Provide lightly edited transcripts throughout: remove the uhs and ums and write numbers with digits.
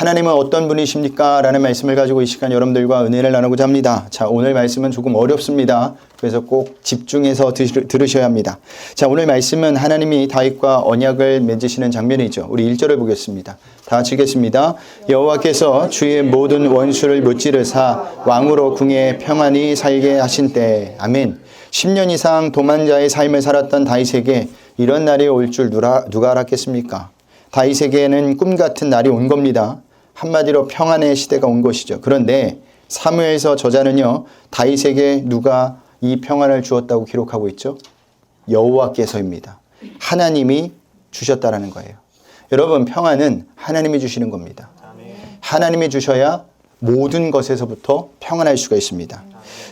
하나님은 어떤 분이십니까? 라는 말씀을 가지고 이 시간 여러분들과 은혜를 나누고자 합니다. 자, 오늘 말씀은 조금 어렵습니다. 그래서 꼭 집중해서 들으셔야 합니다. 자, 오늘 말씀은 하나님이 다윗과 언약을 맺으시는 장면이죠. 우리 1절을 보겠습니다. 다 같이 읽겠습니다. 여호와께서 주의 모든 원수를 무찌르사 왕으로 궁에 평안히 살게 하신 때. 아멘. 10년 이상 도만자의 삶을 살았던 다윗에게 이런 날이 올 줄 누가 알았겠습니까? 다윗에게는 꿈 같은 날이 온 겁니다. 한마디로 평안의 시대가 온 것이죠. 그런데 사무엘서 저자는요, 다윗에게 누가 이 평안을 주었다고 기록하고 있죠? 여호와께서입니다. 하나님이 주셨다라는 거예요. 여러분, 평안은 하나님이 주시는 겁니다. 하나님이 주셔야 모든 것에서부터 평안할 수가 있습니다.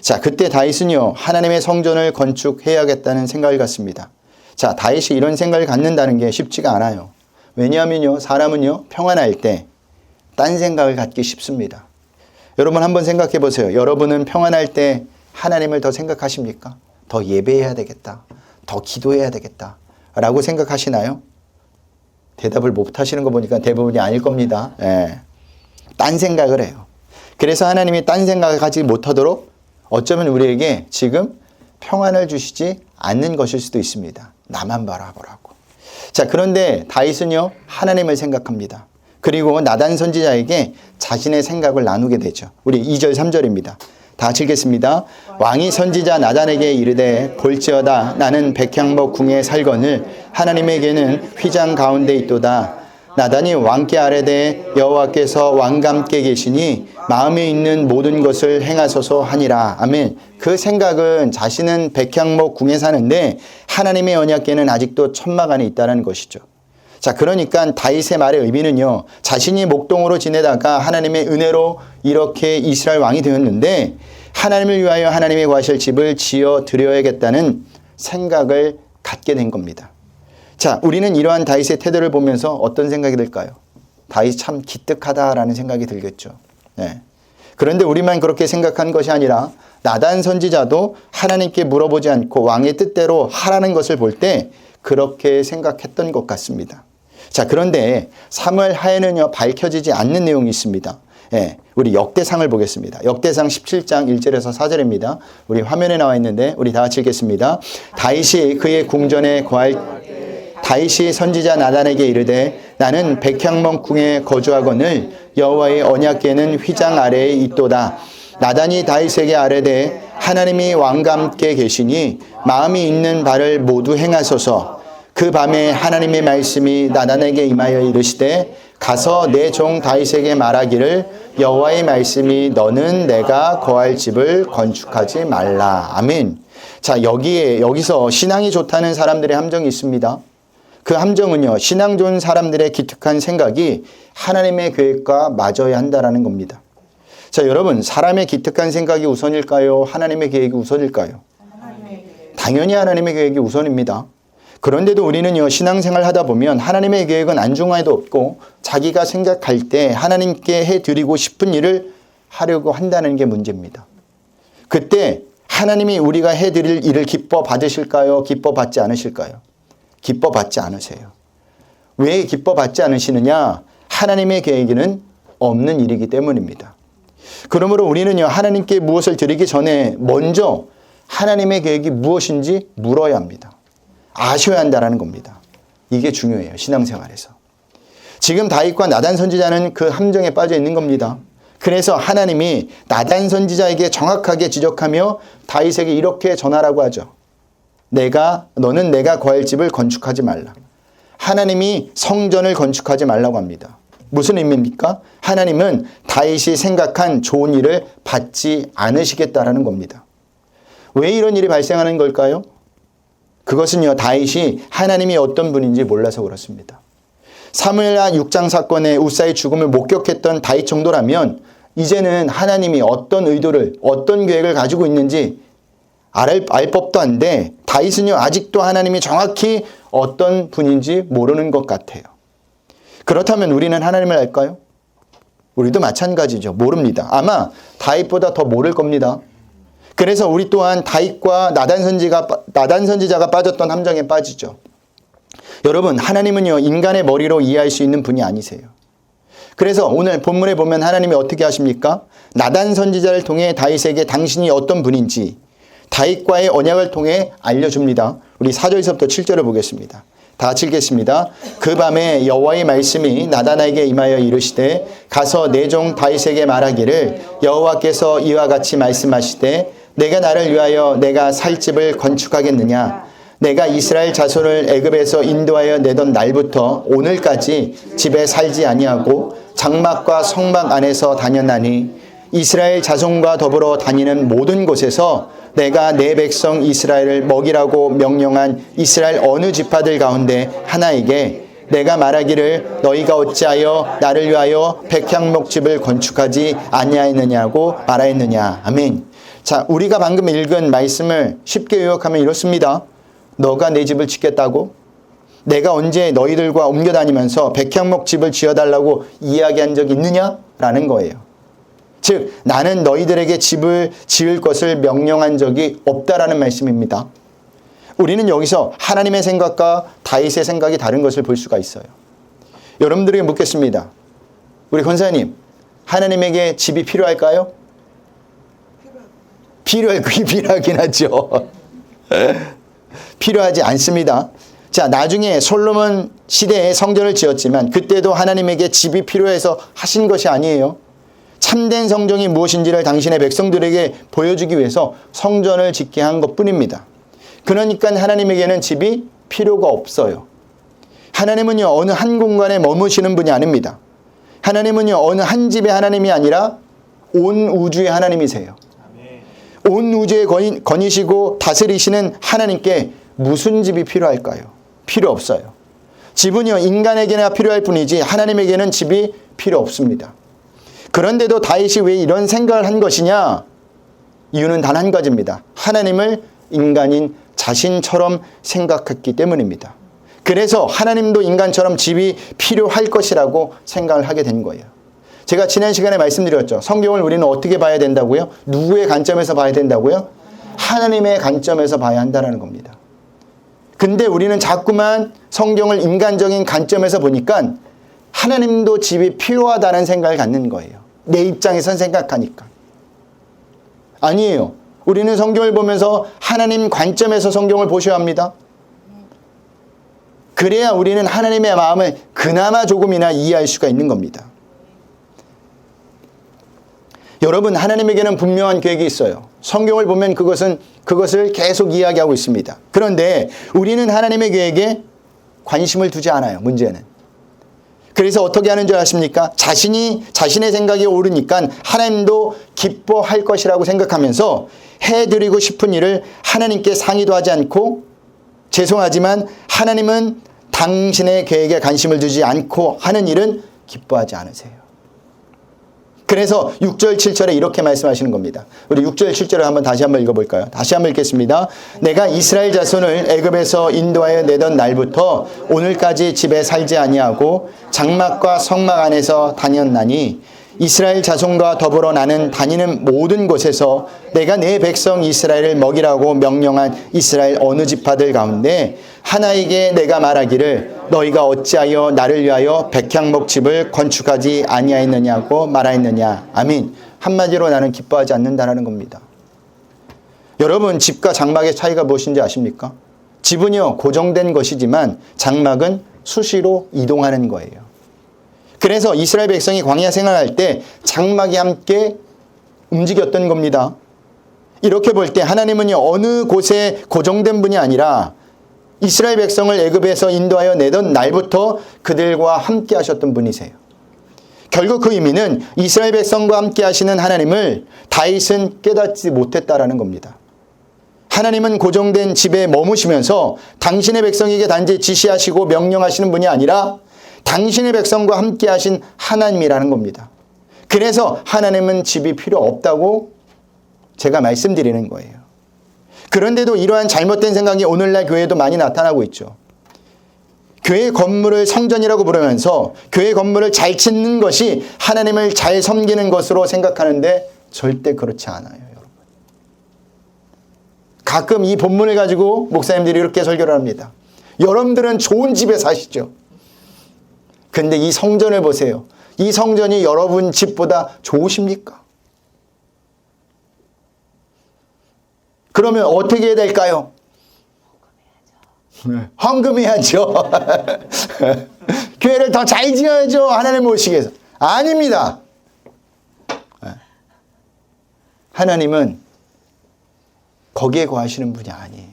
자, 그때 다윗은요, 하나님의 성전을 건축해야겠다는 생각을 갖습니다. 자, 다윗이 이런 생각을 갖는다는 게 쉽지가 않아요. 왜냐하면요, 사람은요, 평안할 때 딴 생각을 갖기 쉽습니다. 여러분 한번 생각해 보세요. 여러분은 평안할 때 하나님을 더 생각하십니까? 더 예배해야 되겠다. 더 기도해야 되겠다. 라고 생각하시나요? 대답을 못 하시는 거 보니까 대부분이 아닐 겁니다. 예. 딴 생각을 해요. 그래서 하나님이 딴 생각을 가지 못하도록 어쩌면 우리에게 지금 평안을 주시지 않는 것일 수도 있습니다. 나만 바라보라고. 자, 그런데 다윗은요, 하나님을 생각합니다. 그리고 나단 선지자에게 자신의 생각을 나누게 되죠. 우리 2절 3절입니다. 다 같이 읽겠습니다. 왕이 선지자 나단에게 이르되 볼지어다 나는 백향목 궁에 살거늘 하나님에게는 휘장 가운데 있도다. 나단이 왕께 아뢰되 여호와께서 왕과 함께 계시니 마음에 있는 모든 것을 행하소서 하니라. 아멘. 그 생각은 자신은 백향목 궁에 사는데 하나님의 언약궤는 아직도 천막 안에 있다는 것이죠. 자, 그러니까 다윗의 말의 의미는요, 자신이 목동으로 지내다가 하나님의 은혜로 이렇게 이스라엘 왕이 되었는데 하나님을 위하여 하나님의 거하실 집을 지어 드려야겠다는 생각을 갖게 된 겁니다. 자, 우리는 이러한 다윗의 태도를 보면서 어떤 생각이 들까요? 다윗 참 기특하다라는 생각이 들겠죠. 네. 그런데 우리만 그렇게 생각한 것이 아니라 나단 선지자도 하나님께 물어보지 않고 왕의 뜻대로 하라는 것을 볼 때 그렇게 생각했던 것 같습니다. 자, 그런데 사무엘 하에는요, 밝혀지지 않는 내용이 있습니다. 예, 우리 역대상을 보겠습니다. 역대상 17장 1절에서 4절입니다. 우리 화면에 나와 있는데 우리 다 같이 읽겠습니다. 다윗이 그의 궁전에 다윗이 선지자 나단에게 이르되 나는 백향목 궁에 거주하거늘 여호와의 언약궤는 휘장 아래에 있도다. 나단이 다윗에게 아뢰되 하나님이 왕과 함께 계시니 마음이 있는 바를 모두 행하소서. 그 밤에 하나님의 말씀이 나단에게 임하여 이르시되 가서 내 종 다윗에게 말하기를 여호와의 말씀이 너는 내가 거할 집을 건축하지 말라. 아멘. 자, 여기서 신앙이 좋다는 사람들의 함정이 있습니다. 그 함정은요, 신앙 좋은 사람들의 기특한 생각이 하나님의 계획과 맞아야 한다는 겁니다. 자, 여러분, 사람의 기특한 생각이 우선일까요? 하나님의 계획이 우선일까요? 당연히 하나님의 계획이 우선입니다. 그런데도 우리는요, 신앙생활 하다 보면 하나님의 계획은 안중에도 없고 자기가 생각할 때 하나님께 해드리고 싶은 일을 하려고 한다는 게 문제입니다. 그때 하나님이 우리가 해드릴 일을 기뻐 받으실까요? 기뻐 받지 않으실까요? 기뻐 받지 않으세요. 왜 기뻐 받지 않으시느냐? 하나님의 계획에는 없는 일이기 때문입니다. 그러므로 우리는요, 하나님께 무엇을 드리기 전에 먼저 하나님의 계획이 무엇인지 물어야 합니다. 아셔야 한다는 겁니다. 이게 중요해요, 신앙생활에서. 지금 다윗과 나단 선지자는 그 함정에 빠져 있는 겁니다. 그래서 하나님이 나단 선지자에게 정확하게 지적하며 다윗에게 이렇게 전하라고 하죠. 너는 내가 거할 집을 건축하지 말라. 하나님이 성전을 건축하지 말라고 합니다. 무슨 의미입니까? 하나님은 다윗이 생각한 좋은 일을 받지 않으시겠다라는 겁니다. 왜 이런 일이 발생하는 걸까요? 그것은요, 다윗이 하나님이 어떤 분인지 몰라서 그렇습니다. 사무엘하 6장 사건의 우사의 죽음을 목격했던 다윗 정도라면 이제는 하나님이 어떤 의도를, 어떤 계획을 가지고 있는지 알 법도 한데 다윗은요, 아직도 하나님이 정확히 어떤 분인지 모르는 것 같아요. 그렇다면 우리는 하나님을 알까요? 우리도 마찬가지죠. 모릅니다. 아마 다윗보다 더 모를 겁니다. 그래서 우리 또한 다윗과 나단 선지자가 빠졌던 함정에 빠지죠. 여러분, 하나님은요, 인간의 머리로 이해할 수 있는 분이 아니세요. 그래서 오늘 본문에 보면 하나님이 어떻게 하십니까? 나단 선지자를 통해 다윗에게 당신이 어떤 분인지 다윗과의 언약을 통해 알려줍니다. 우리 4절에서부터 7절을 보겠습니다. 다 같이 읽겠습니다. 그 밤에 여호와의 말씀이 나단에게 임하여 이르시되 가서 내 종 다윗에게 말하기를 여호와께서 이와 같이 말씀하시되 내가 나를 위하여 내가 살 집을 건축하겠느냐. 내가 이스라엘 자손을 애굽에서 인도하여 내던 날부터 오늘까지 집에 살지 아니하고 장막과 성막 안에서 다녔나니 이스라엘 자손과 더불어 다니는 모든 곳에서 내가 내 백성 이스라엘을 먹이라고 명령한 이스라엘 어느 지파들 가운데 하나에게 내가 말하기를 너희가 어찌하여 나를 위하여 백향목집을 건축하지 아니하였느냐고 말하였느냐. 아멘. 자, 우리가 방금 읽은 말씀을 쉽게 요약하면 이렇습니다. 너가 내 집을 짓겠다고? 내가 언제 너희들과 옮겨다니면서 백향목집을 지어달라고 이야기한 적이 있느냐? 라는 거예요. 즉 나는 너희들에게 집을 지을 것을 명령한 적이 없다라는 말씀입니다. 우리는 여기서 하나님의 생각과 다윗의 생각이 다른 것을 볼 수가 있어요. 여러분들에게 묻겠습니다. 우리 권사님, 하나님에게 집이 필요할까요? 필요하긴 하죠. 필요하지 않습니다. 자, 나중에 솔로몬 시대에 성전을 지었지만 그때도 하나님에게 집이 필요해서 하신 것이 아니에요. 참된 성전이 무엇인지를 당신의 백성들에게 보여주기 위해서 성전을 짓게 한 것뿐입니다. 그러니까 하나님에게는 집이 필요가 없어요. 하나님은요, 어느 한 공간에 머무시는 분이 아닙니다. 하나님은요, 어느 한 집의 하나님이 아니라 온 우주의 하나님이세요. 온 우주에 거니시고 다스리시는 하나님께 무슨 집이 필요할까요? 필요 없어요. 집은요, 인간에게나 필요할 뿐이지 하나님에게는 집이 필요 없습니다. 그런데도 다윗이 왜 이런 생각을 한 것이냐? 이유는 단 한 가지입니다. 하나님을 인간인 자신처럼 생각했기 때문입니다. 그래서 하나님도 인간처럼 집이 필요할 것이라고 생각을 하게 된 거예요. 제가 지난 시간에 말씀드렸죠. 성경을 우리는 어떻게 봐야 된다고요? 누구의 관점에서 봐야 된다고요? 하나님의 관점에서 봐야 한다는 겁니다. 근데 우리는 자꾸만 성경을 인간적인 관점에서 보니까 하나님도 집이 필요하다는 생각을 갖는 거예요. 내 입장에선 생각하니까. 아니에요. 우리는 성경을 보면서 하나님 관점에서 성경을 보셔야 합니다. 그래야 우리는 하나님의 마음을 그나마 조금이나 이해할 수가 있는 겁니다. 여러분, 하나님에게는 분명한 계획이 있어요. 성경을 보면 그것을 계속 이야기하고 있습니다. 그런데 우리는 하나님의 계획에 관심을 두지 않아요. 문제는. 그래서 어떻게 하는 줄 아십니까? 자신의 생각이 오르니까 하나님도 기뻐할 것이라고 생각하면서 해드리고 싶은 일을 하나님께 상의도 하지 않고, 죄송하지만 하나님은 당신의 계획에 관심을 두지 않고 하는 일은 기뻐하지 않으세요. 그래서 6절 7절에 이렇게 말씀하시는 겁니다. 우리 6절 7절을 다시 한번 읽어볼까요? 다시 한번 읽겠습니다. 내가 이스라엘 자손을 애굽에서 인도하여 내던 날부터 오늘까지 집에 살지 아니하고 장막과 성막 안에서 다녔나니 이스라엘 자손과 더불어 나는 다니는 모든 곳에서 내가 내 백성 이스라엘을 먹이라고 명령한 이스라엘 어느 지파들 가운데 하나에게 내가 말하기를 너희가 어찌하여 나를 위하여 백향목집을 건축하지 아니하였느냐고 말하였느냐. 아멘. 한마디로 나는 기뻐하지 않는다라는 겁니다. 여러분, 집과 장막의 차이가 무엇인지 아십니까? 집은요, 고정된 것이지만 장막은 수시로 이동하는 거예요. 그래서 이스라엘 백성이 광야 생활할 때 장막이 함께 움직였던 겁니다. 이렇게 볼 때 하나님은요, 어느 곳에 고정된 분이 아니라 이스라엘 백성을 애굽에서 인도하여 내던 날부터 그들과 함께 하셨던 분이세요. 결국 그 의미는 이스라엘 백성과 함께 하시는 하나님을 다윗은 깨닫지 못했다라는 겁니다. 하나님은 고정된 집에 머무시면서 당신의 백성에게 단지 지시하시고 명령하시는 분이 아니라 당신의 백성과 함께 하신 하나님이라는 겁니다. 그래서 하나님은 집이 필요 없다고 제가 말씀드리는 거예요. 그런데도 이러한 잘못된 생각이 오늘날 교회에도 많이 나타나고 있죠. 교회 건물을 성전이라고 부르면서 교회 건물을 잘 짓는 것이 하나님을 잘 섬기는 것으로 생각하는데 절대 그렇지 않아요, 여러분. 가끔 이 본문을 가지고 목사님들이 이렇게 설교를 합니다. 여러분들은 좋은 집에 사시죠. 근데 이 성전을 보세요. 이 성전이 여러분 집보다 좋으십니까? 그러면 어떻게 해야 될까요? 헌금해야죠. 교회를 더 잘 지어야죠. 하나님 모시기 위해서. 아닙니다. 하나님은 거기에 거하시는 분이 아니에요.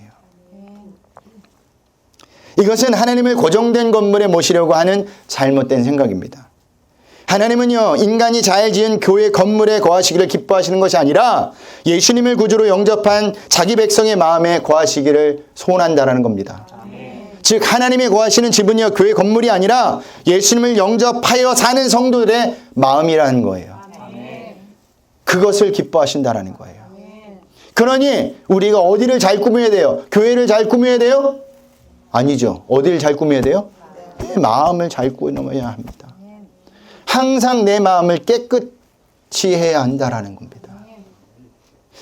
이것은 하나님을 고정된 건물에 모시려고 하는 잘못된 생각입니다. 하나님은요, 인간이 잘 지은 교회 건물에 거하시기를 기뻐하시는 것이 아니라 예수님을 구주로 영접한 자기 백성의 마음에 거하시기를 소원한다라는 겁니다. 즉 하나님이 거하시는 집은요, 교회 건물이 아니라 예수님을 영접하여 사는 성도들의 마음이라는 거예요. 그것을 기뻐하신다라는 거예요. 그러니 우리가 어디를 잘 꾸며야 돼요? 교회를 잘 꾸며야 돼요? 아니죠. 어디를 잘 꾸며야 돼요? 내 마음을 잘 꾸며야 합니다. 항상 내 마음을 깨끗이 해야 한다라는 겁니다.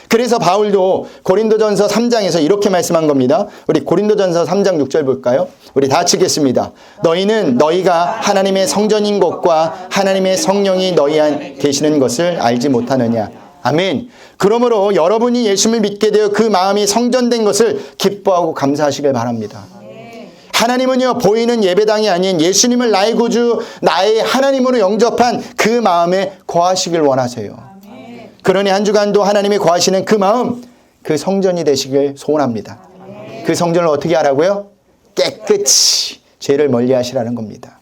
그래서 바울도 고린도전서 3장에서 이렇게 말씀한 겁니다. 우리 고린도전서 3장 6절 볼까요? 우리 다 치겠습니다. 너희는 너희가 하나님의 성전인 것과 하나님의 성령이 너희 안 계시는 것을 알지 못하느냐. 아멘. 그러므로 여러분이 예수를 믿게 되어 그 마음이 성전된 것을 기뻐하고 감사하시길 바랍니다. 하나님은요, 보이는 예배당이 아닌 예수님을 나의 구주, 나의 하나님으로 영접한 그 마음에 거하시길 원하세요. 그러니 한 주간도 하나님이 거하시는 그 마음, 그 성전이 되시길 소원합니다. 그 성전을 어떻게 하라고요? 깨끗이 죄를 멀리 하시라는 겁니다.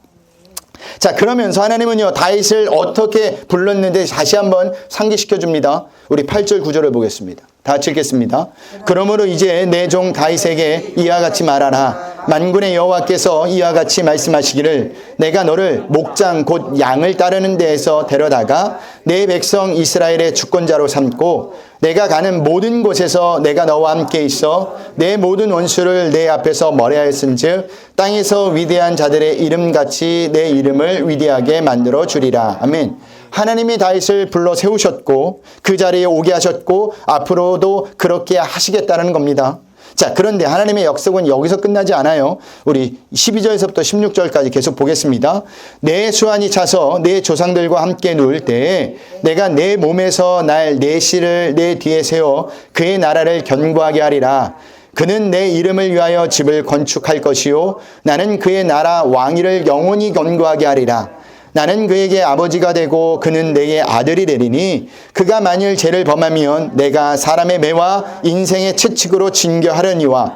자, 그러면서 하나님은요, 다윗을 어떻게 불렀는데 다시 한번 상기시켜 줍니다. 우리 8절 9절을 보겠습니다. 다 같이 읽겠습니다. 그러므로 이제 내 종 다윗에게 이와 같이 말하라. 만군의 여호와께서 이와 같이 말씀하시기를 내가 너를 목장 곧 양을 따르는 데에서 데려다가 내 백성 이스라엘의 주권자로 삼고 내가 가는 모든 곳에서 내가 너와 함께 있어 내 모든 원수를 내 앞에서 멀리하였은즉 땅에서 위대한 자들의 이름같이 내 이름을 위대하게 만들어 주리라. 아멘. 하나님이 다윗을 불러 세우셨고 그 자리에 오게 하셨고 앞으로도 그렇게 하시겠다는 겁니다. 자, 그런데 하나님의 약속은 여기서 끝나지 않아요. 우리 12절에서부터 16절까지 계속 보겠습니다. 내 수완이 차서 내 조상들과 함께 누울 때에 내가 내 몸에서 날 내 씨를 내 뒤에 세워 그의 나라를 견고하게 하리라. 그는 내 이름을 위하여 집을 건축할 것이요 나는 그의 나라 왕위를 영원히 견고하게 하리라. 나는 그에게 아버지가 되고 그는 내게 아들이 되리니 그가 만일 죄를 범하면 내가 사람의 매와 인생의 채찍으로 징계하려니와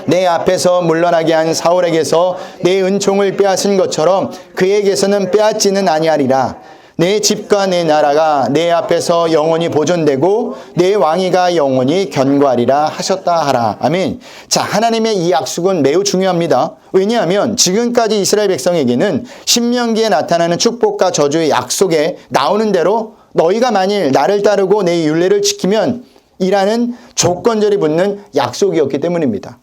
내 앞에서 물러나게 한 사울에게서 내 은총을 빼앗은 것처럼 그에게서는 빼앗지는 아니하리라. 내 집과 내 나라가 내 앞에서 영원히 보존되고 내 왕위가 영원히 견고하리라 하셨다 하라. 아멘. 자, 하나님의 이 약속은 매우 중요합니다. 왜냐하면 지금까지 이스라엘 백성에게는 신명기에 나타나는 축복과 저주의 약속에 나오는 대로 너희가 만일 나를 따르고 내 율례를 지키면 이라는 조건절이 붙는 약속이었기 때문입니다.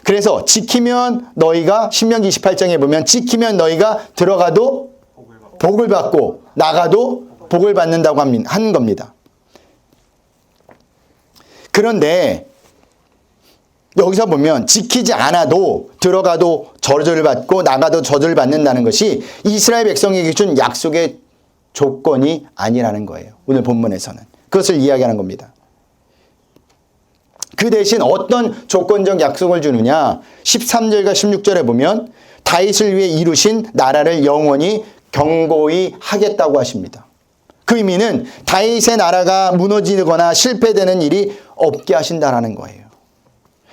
그래서 지키면 너희가 신명기 28장에 보면 지키면 너희가 들어가도 복을 받고 나가도 복을 받는다고 하는 겁니다. 그런데 여기서 보면 지키지 않아도 들어가도 저주를 받고 나가도 저주를 받는다는 것이 이스라엘 백성에게 준 약속의 조건이 아니라는 거예요. 오늘 본문에서는. 그것을 이야기하는 겁니다. 그 대신 어떤 조건적 약속을 주느냐. 13절과 16절에 보면 다윗을 위해 이루신 나라를 영원히 견고히 하겠다고 하십니다. 그 의미는 다윗의 나라가 무너지거나 실패되는 일이 없게 하신다라는 거예요.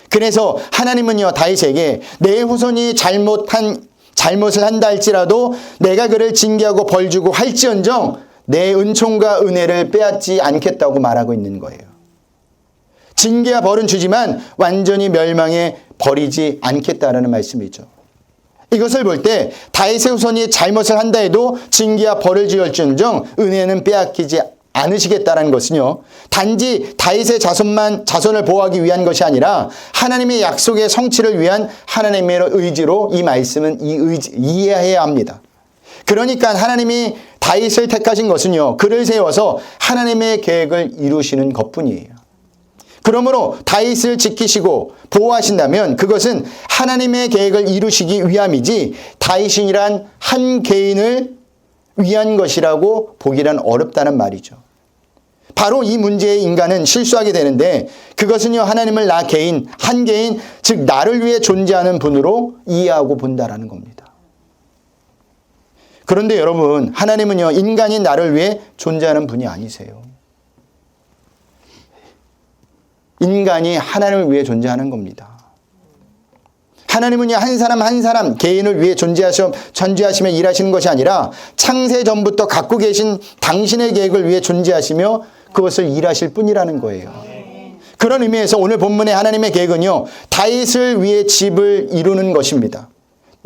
그래서 하나님은요, 다윗에게 내 후손이 잘못을 한다 할지라도 내가 그를 징계하고 벌주고 할지언정 내 은총과 은혜를 빼앗지 않겠다고 말하고 있는 거예요. 징계와 벌은 주지만 완전히 멸망해 버리지 않겠다라는 말씀이죠. 이것을 볼 때 다윗의 후손이 잘못을 한다 해도 징계와 벌을 지을지언정 은혜는 빼앗기지 않으시겠다는 것은요, 단지 다윗의 자손을 보호하기 위한 것이 아니라 하나님의 약속의 성취를 위한 하나님의 의지로 이 말씀은 이해해야 합니다. 그러니까 하나님이 다윗을 택하신 것은요, 그를 세워서 하나님의 계획을 이루시는 것뿐이에요. 그러므로 다윗을 지키시고 보호하신다면 그것은 하나님의 계획을 이루시기 위함이지 다윗이란 한 개인을 위한 것이라고 보기란 어렵다는 말이죠. 바로 이 문제에 인간은 실수하게 되는데 그것은요, 하나님을 나 개인, 한 개인, 즉 나를 위해 존재하는 분으로 이해하고 본다라는 겁니다. 그런데 여러분, 하나님은요, 인간인 나를 위해 존재하는 분이 아니세요. 인간이 하나님을 위해 존재하는 겁니다. 하나님은요, 한 사람 한 사람 개인을 위해 존재하시며 일하시는 것이 아니라 창세 전부터 갖고 계신 당신의 계획을 위해 존재하시며 그것을 일하실 뿐이라는 거예요. 그런 의미에서 오늘 본문의 하나님의 계획은요, 다윗을 위해 집을 이루는 것입니다.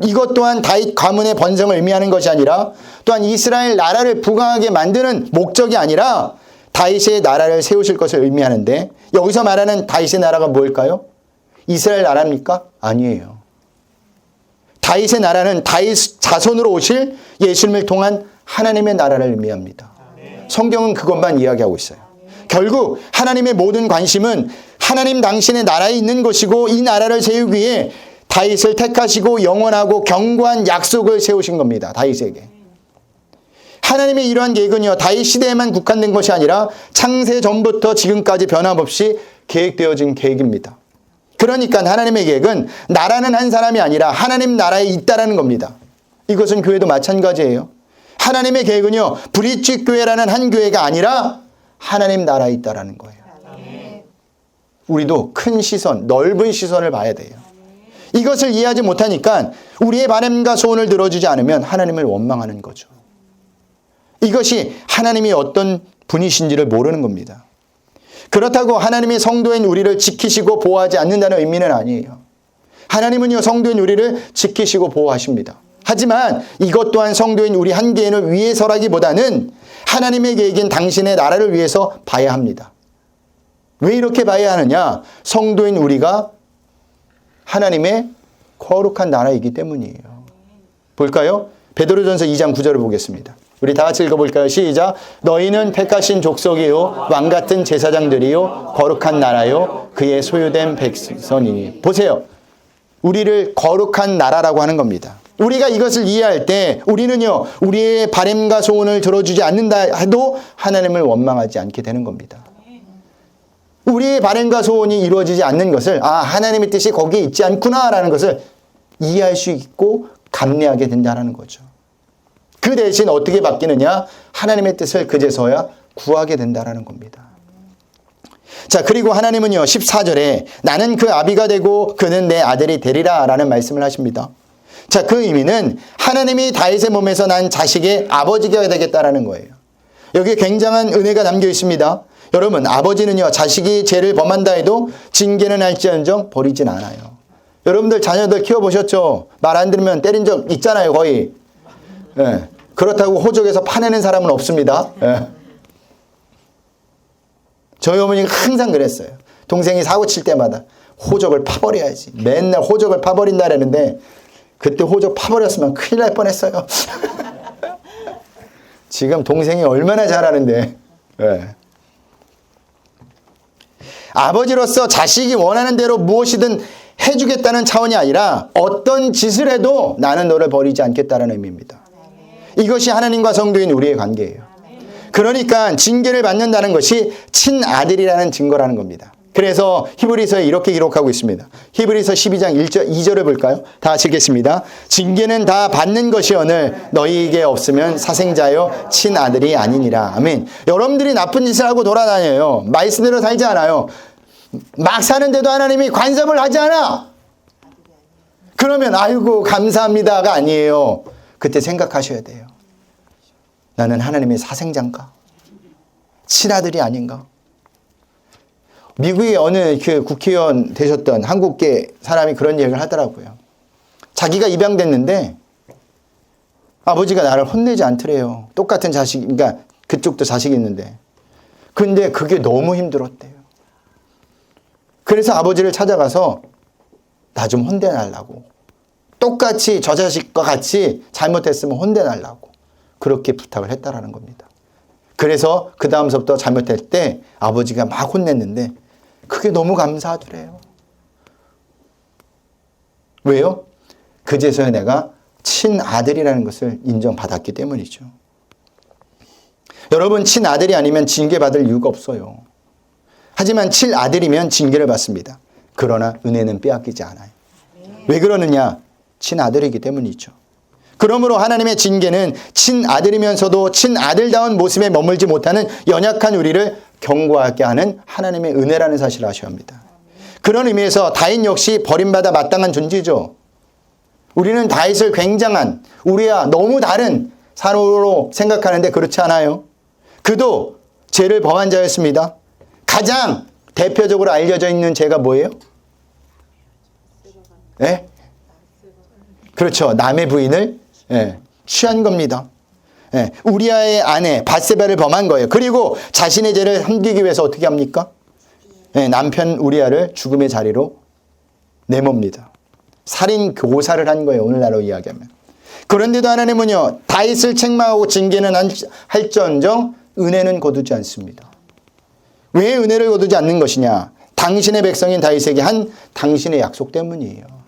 이것 또한 다윗 가문의 번성을 의미하는 것이 아니라 또한 이스라엘 나라를 부강하게 만드는 목적이 아니라 다윗의 나라를 세우실 것을 의미하는데, 여기서 말하는 다윗의 나라가 뭘까요? 이스라엘 나라입니까? 아니에요. 다윗의 나라는 다윗 자손으로 오실 예수님을 통한 하나님의 나라를 의미합니다. 성경은 그것만 이야기하고 있어요. 결국 하나님의 모든 관심은 하나님 당신의 나라에 있는 것이고, 이 나라를 세우기 위해 다윗을 택하시고 영원하고 견고한 약속을 세우신 겁니다. 다윗에게. 하나님의 이러한 계획은요, 다윗 시대에만 국한된 것이 아니라 창세 전부터 지금까지 변함없이 계획되어진 계획입니다. 그러니까 하나님의 계획은 나라는 한 사람이 아니라 하나님 나라에 있다라는 겁니다. 이것은 교회도 마찬가지예요. 하나님의 계획은요, 브릿지 교회라는 한 교회가 아니라 하나님 나라에 있다라는 거예요. 우리도 큰 시선, 넓은 시선을 봐야 돼요. 이것을 이해하지 못하니까 우리의 바람과 소원을 들어주지 않으면 하나님을 원망하는 거죠. 이것이 하나님이 어떤 분이신지를 모르는 겁니다. 그렇다고 하나님이 성도인 우리를 지키시고 보호하지 않는다는 의미는 아니에요. 하나님은요, 성도인 우리를 지키시고 보호하십니다. 하지만 이것 또한 성도인 우리 한 개인을 위해서라기보다는 하나님의 계획인 당신의 나라를 위해서 봐야 합니다. 왜 이렇게 봐야 하느냐? 성도인 우리가 하나님의 거룩한 나라이기 때문이에요. 볼까요? 베드로전서 2장 9절을 보겠습니다. 우리 다 같이 읽어볼까요? 시작. 너희는 택하신 족속이요 왕같은 제사장들이요 거룩한 나라요 그의 소유된 백성이니. 보세요. 우리를 거룩한 나라라고 하는 겁니다. 우리가 이것을 이해할 때 우리는요, 우리의 바램과 소원을 들어주지 않는다 해도 하나님을 원망하지 않게 되는 겁니다. 우리의 바램과 소원이 이루어지지 않는 것을, 아, 하나님의 뜻이 거기에 있지 않구나라는 것을 이해할 수 있고 감내하게 된다는 거죠. 그 대신 어떻게 바뀌느냐? 하나님의 뜻을 그제서야 구하게 된다는 겁니다. 자, 그리고 하나님은요, 14절에 나는 그 아비가 되고 그는 내 아들이 되리라 라는 말씀을 하십니다. 자, 그 의미는 하나님이 다윗의 몸에서 난 자식의 아버지가 되겠다라는 거예요. 여기에 굉장한 은혜가 담겨 있습니다. 여러분, 아버지는요, 자식이 죄를 범한다 해도 징계는 할지언정 버리진 않아요. 여러분들 자녀들 키워보셨죠? 말 안 들으면 때린 적 있잖아요, 거의. 예. 그렇다고 호적에서 파내는 사람은 없습니다. 예. 저희 어머니가 항상 그랬어요. 동생이 사고 칠 때마다 호적을 파버려야지. 맨날 호적을 파버린다 그랬는데 그때 호적 파버렸으면 큰일 날 뻔했어요. 지금 동생이 얼마나 잘하는데. 예. 아버지로서 자식이 원하는 대로 무엇이든 해주겠다는 차원이 아니라 어떤 짓을 해도 나는 너를 버리지 않겠다는 의미입니다. 이것이 하나님과 성도인 우리의 관계예요. 그러니까 징계를 받는다는 것이 친아들이라는 증거라는 겁니다. 그래서 히브리서에 이렇게 기록하고 있습니다. 히브리서 12장 2절을 볼까요? 다 같이 읽겠습니다. 징계는 다 받는 것이오늘 너희에게 없으면 사생자요 친아들이 아니니라. 아멘. 여러분들이 나쁜 짓을 하고 돌아다녀요. 말씀대로 살지 않아요. 막 사는데도 하나님이 간섭을 하지 않아. 그러면 아이고 감사합니다가 아니에요. 그때 생각하셔야 돼요. 나는 하나님의 사생자인가? 친아들이 아닌가? 미국의 어느 그 국회의원 되셨던 한국계 사람이 그런 얘기를 하더라고요. 자기가 입양됐는데 아버지가 나를 혼내지 않더래요. 똑같은 자식, 그러니까 그쪽도 자식이 있는데. 근데 그게 너무 힘들었대요. 그래서 아버지를 찾아가서 나 좀 혼내달라고. 똑같이 저 자식과 같이 잘못했으면 혼내달라고. 그렇게 부탁을 했다라는 겁니다. 그래서 그 다음서부터 잘못할 때 아버지가 막 혼냈는데 그게 너무 감사하더래요. 왜요? 그제서야 내가 친아들이라는 것을 인정받았기 때문이죠. 여러분, 친아들이 아니면 징계받을 이유가 없어요. 하지만 친아들이면 징계를 받습니다. 그러나 은혜는 빼앗기지 않아요. 왜 그러느냐? 친아들이기 때문이죠. 그러므로 하나님의 징계는 친아들이면서도 친아들다운 모습에 머물지 못하는 연약한 우리를 경고하게 하는 하나님의 은혜라는 사실을 아셔야 합니다. 그런 의미에서 다윗 역시 버림받아 마땅한 존재죠. 우리는 다윗을 굉장한, 우리와 너무 다른 사람으로 생각하는데 그렇지 않아요. 그도 죄를 범한 자였습니다. 가장 대표적으로 알려져 있는 죄가 뭐예요? 네? 그렇죠. 남의 부인을 취한 겁니다. 우리아의 아내 밧세바를 범한 거예요. 그리고 자신의 죄를 숨기기 위해서 어떻게 합니까? 남편 우리아를 죽음의 자리로 내멉니다. 살인 교사를 한 거예요. 오늘날로 이야기하면. 그런데도 하나님은요, 다윗을 책망하고 징계는 할지언정 은혜는 거두지 않습니다. 왜 은혜를 거두지 않는 것이냐? 당신의 백성인 다윗에게 한 당신의 약속 때문이에요.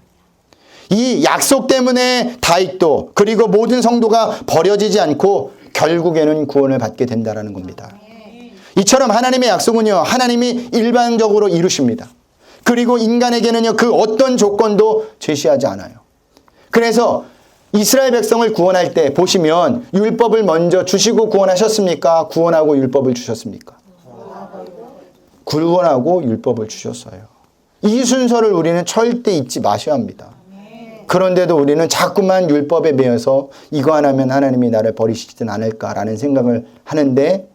이 약속 때문에 다윗도 그리고 모든 성도가 버려지지 않고 결국에는 구원을 받게 된다는 겁니다. 이처럼 하나님의 약속은요, 하나님이 일방적으로 이루십니다. 그리고 인간에게는요, 그 어떤 조건도 제시하지 않아요. 그래서 이스라엘 백성을 구원할 때 보시면 율법을 먼저 주시고 구원하셨습니까? 구원하고 율법을 주셨습니까? 구원하고 율법을 주셨어요. 이 순서를 우리는 절대 잊지 마셔야 합니다. 그런데도 우리는 자꾸만 율법에 매여서 이거 안 하면 하나님이 나를 버리시진 않을까라는 생각을 하는데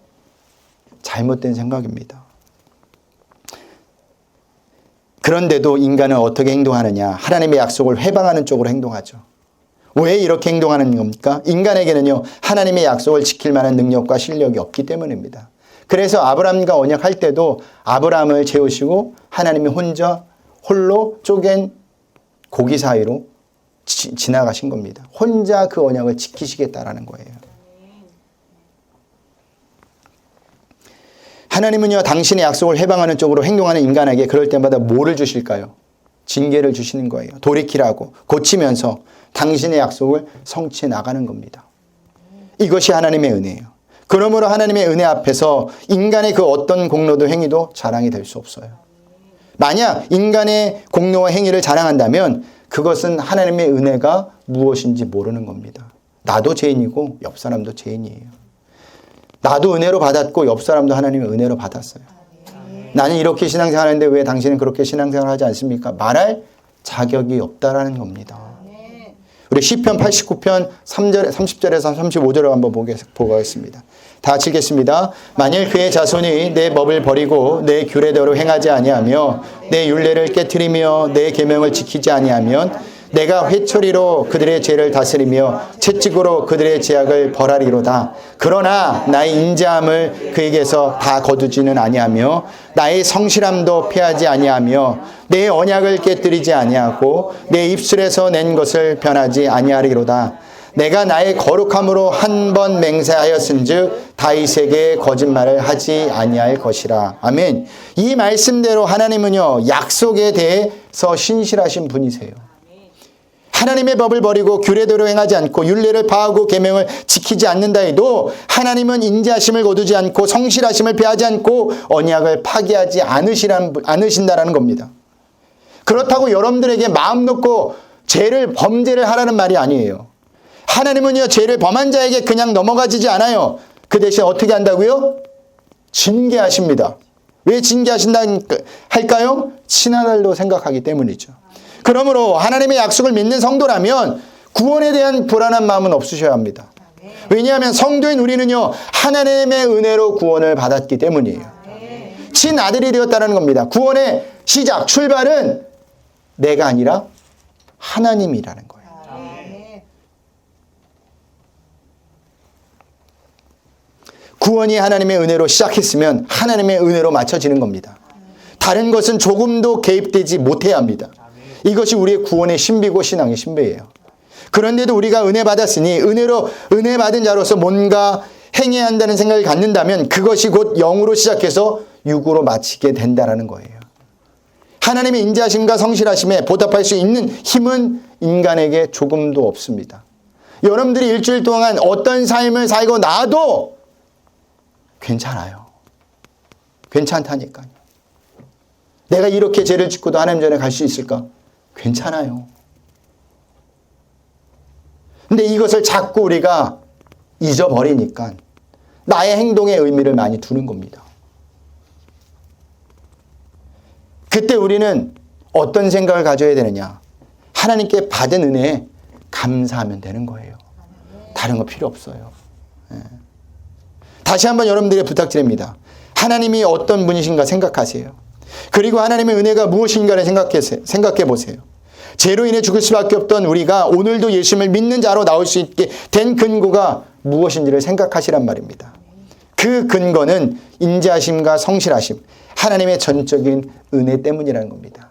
잘못된 생각입니다. 그런데도 인간은 어떻게 행동하느냐? 하나님의 약속을 회방하는 쪽으로 행동하죠. 왜 이렇게 행동하는 겁니까? 인간에게는요, 하나님의 약속을 지킬 만한 능력과 실력이 없기 때문입니다. 그래서 아브라함과 언약할 때도 아브라함을 재우시고 하나님이 홀로 쪼갠 고기 사이로 지나가신 겁니다. 혼자 그 언약을 지키시겠다라는 거예요. 하나님은요, 당신의 약속을 해방하는 쪽으로 행동하는 인간에게 그럴 때마다 뭐를 주실까요? 징계를 주시는 거예요. 돌이키라고 고치면서 당신의 약속을 성취해 나가는 겁니다. 이것이 하나님의 은혜예요. 그러므로 하나님의 은혜 앞에서 인간의 그 어떤 공로도 행위도 자랑이 될 수 없어요. 만약 인간의 공로와 행위를 자랑한다면 그것은 하나님의 은혜가 무엇인지 모르는 겁니다. 나도 죄인이고 옆 사람도 죄인이에요. 나도 은혜로 받았고 옆 사람도 하나님의 은혜로 받았어요. 나는 이렇게 신앙생활 하는데 왜 당신은 그렇게 신앙생활 하지 않습니까? 말할 자격이 없다라는 겁니다. 우리 시편 89편 30절에서 35절을 한번 보겠습니다. 다 같이 읽겠습니다. 만일 그의 자손이 내 법을 버리고 내 규례대로 행하지 아니하며 내 율례를 깨트리며 내 계명을 지키지 아니하면 내가 회초리로 그들의 죄를 다스리며 채찍으로 그들의 죄악을 벌하리로다. 그러나 나의 인자함을 그에게서 다 거두지는 아니하며 나의 성실함도 패하지 아니하며 내 언약을 깨뜨리지 아니하고 내 입술에서 낸 것을 변하지 아니하리로다. 내가 나의 거룩함으로 한 번 맹세하였은즉 다윗에게 거짓말을 하지 아니할 것이라. 아멘. 이 말씀대로 하나님은요, 약속에 대해서 신실하신 분이세요. 하나님의 법을 버리고 규례대로 행하지 않고 율례를 파하고 계명을 지키지 않는다 해도 하나님은 인자하심을 거두지 않고 성실하심을 패하지 않고 언약을 파기하지 않으신다라는 겁니다. 그렇다고 여러분들에게 마음 놓고 범죄를 하라는 말이 아니에요. 하나님은요, 죄를 범한 자에게 그냥 넘어가지지 않아요. 그 대신 어떻게 한다고요? 징계하십니다. 왜 징계하신다 할까요? 친아들로 생각하기 때문이죠. 그러므로 하나님의 약속을 믿는 성도라면 구원에 대한 불안한 마음은 없으셔야 합니다. 왜냐하면 성도인 우리는요, 하나님의 은혜로 구원을 받았기 때문이에요. 친아들이 되었다는 겁니다. 구원의 시작, 출발은 내가 아니라 하나님이라는 거예요. 구원이 하나님의 은혜로 시작했으면 하나님의 은혜로 맞춰지는 겁니다. 다른 것은 조금도 개입되지 못해야 합니다. 이것이 우리의 구원의 신비고 신앙의 신비예요. 그런데도 우리가 은혜 받았으니 은혜 받은 자로서 뭔가 행해야 한다는 생각을 갖는다면 그것이 곧 영으로 시작해서 육으로 마치게 된다는 거예요. 하나님의 인자하심과 성실하심에 보답할 수 있는 힘은 인간에게 조금도 없습니다. 여러분들이 일주일 동안 어떤 삶을 살고 나도 괜찮아요. 괜찮다니까요. 내가 이렇게 죄를 짓고도 하나님 전에 갈 수 있을까? 괜찮아요. 근데 이것을 자꾸 우리가 잊어버리니까 나의 행동에 의미를 많이 두는 겁니다. 그때 우리는 어떤 생각을 가져야 되느냐? 하나님께 받은 은혜에 감사하면 되는 거예요. 다른 거 필요 없어요. 다시 한번 여러분들에게 부탁드립니다. 하나님이 어떤 분이신가 생각하세요. 그리고 하나님의 은혜가 무엇인가를 생각해 보세요. 죄로 인해 죽을 수밖에 없던 우리가 오늘도 예수님을 믿는 자로 나올 수 있게 된 근거가 무엇인지를 생각하시란 말입니다. 그 근거는 인자하심과 성실하심, 하나님의 전적인 은혜 때문이라는 겁니다.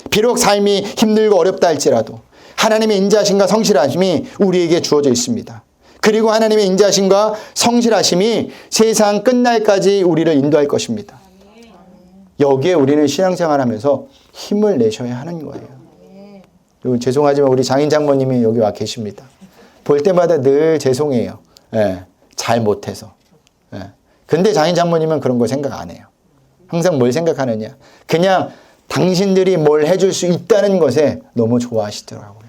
비록 삶이 힘들고 어렵다 할지라도 하나님의 인자하심과 성실하심이 우리에게 주어져 있습니다. 그리고 하나님의 인자하심과 성실하심이 세상 끝날까지 우리를 인도할 것입니다. 여기에 우리는 신앙생활하면서 힘을 내셔야 하는 거예요. 그리고 죄송하지만 우리 장인 장모님이 여기 와 계십니다. 볼 때마다 늘 죄송해요. 잘 못해서. 근데 장인 장모님은 그런 거 생각 안 해요. 항상 뭘 생각하느냐. 그냥 당신들이 뭘 해줄 수 있다는 것에 너무 좋아하시더라고요.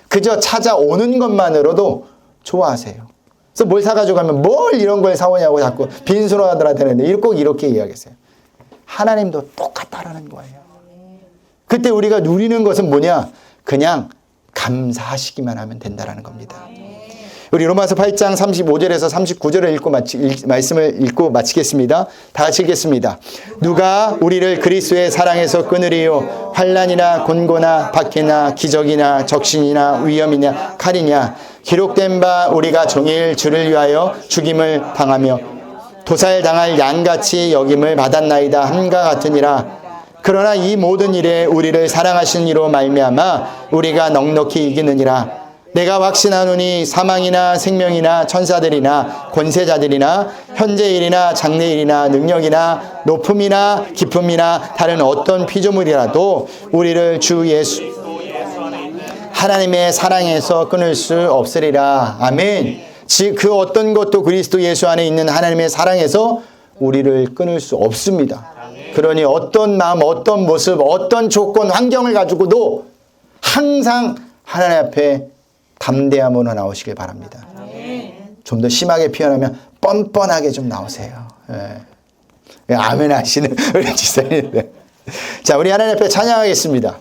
그저 찾아오는 것만으로도 좋아하세요. 그래서 뭘 사가지고 가면 뭘 이런 걸 사오냐고 자꾸 빈손으로 하더라는데 꼭 이렇게 이야기했어요. 하나님도 똑같다라는 거예요. 그때 우리가 누리는 것은 뭐냐? 그냥 감사하시기만 하면 된다라는 겁니다. 우리 로마서 8장 35절에서 39절을 말씀을 읽고 마치겠습니다. 다 같이 읽겠습니다. 누가 우리를 그리스도의 사랑에서 끊으리요? 환난이나 곤고나 박해나 기적이나 적신이나 위험이냐 칼이냐 기록된 바 우리가 종일 주를 위하여 죽임을 당하며 도살당할 양같이 여김을 받았나이다 함과 같으니라. 그러나 이 모든 일에 우리를 사랑하신 이로 말미암아 우리가 넉넉히 이기느니라. 내가 확신하노니 사망이나 생명이나 천사들이나 권세자들이나 현재일이나 장래일이나 능력이나 높음이나 깊음이나 다른 어떤 피조물이라도 우리를 주 예수 하나님의 사랑에서 끊을 수 없으리라. 아멘. 그 어떤 것도 그리스도 예수 안에 있는 하나님의 사랑에서 우리를 끊을 수 없습니다. 그러니 어떤 마음, 어떤 모습, 어떤 조건, 환경을 가지고도 항상 하나님 앞에 담대함으로 나오시길 바랍니다. 좀 더 심하게 표현하면 뻔뻔하게 좀 나오세요. 아멘 하시는 우리 지사님. 자, 우리 하나님 앞에 찬양하겠습니다.